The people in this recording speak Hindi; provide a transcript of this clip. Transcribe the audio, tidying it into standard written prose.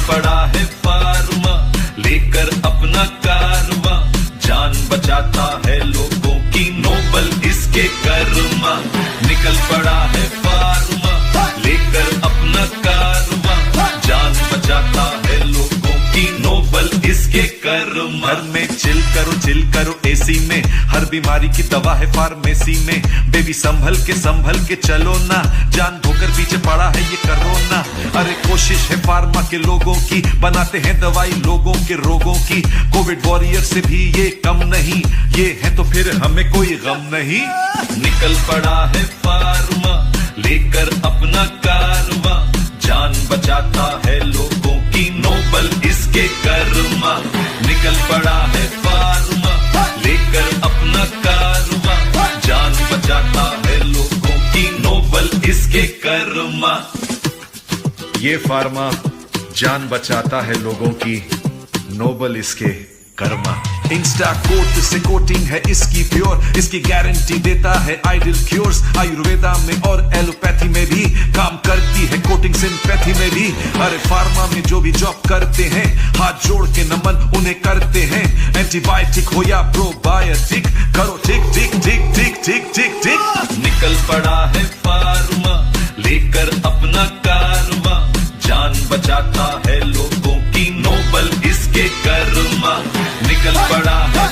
पड़ा है फार्मा लेकर अपना कारवां, जान बचाता है लोगों की नोबल इसके कर्मा। निकल पड़ा है फार्मा लेकर अपना कारवां, जान बचाता है लोगों की नोबल इसके कर्मा। घर में चिल करो एसी में, हर बीमारी की दवा है फार्मेसी में। बेबी संभल के चलो ना, जान धोकर पीछे पड़ा है ये कोरोना। अरे कोशिश है फार्मा के लोगों की, बनाते हैं दवाई लोगों के रोगों की। कोविड वॉरियर से भी ये कम नहीं, ये है तो फिर हमें कोई गम नहीं। निकल पड़ा है फार्मा लेकर अपना कारवां, जान बचाता है लोगों की नोबल इसके कर्मा। निकल पड़ा है फार्मा लेकर अपना कारवां, जान बचाता है लोगों की नोबल इसके कर्मा। ये फार्मा जान बचाता है लोगों की नोबल इसके कर्मा। इंस्टा कोट से कोटिंग है इसकी प्योर, इसकी गारंटी देता है आइडियल क्योर्स। आयुर्वेदा में और एलोपैथी में भी काम करती है कोटिंग, सिंपैथी में भी। अरे फार्मा में जो भी जॉब करते हैं, हाथ जोड़ के नमन उन्हें करते हैं। एंटीबायोटिक हो या प्रोबायोटिक, करो टिक टिक टिक टिक टिक टिक टिक। निकल पड़ा है फार्मा लेकर अपना कारवां, जान बचाता है लोगों की नोबल इसके कर्मा। निकल पड़ा है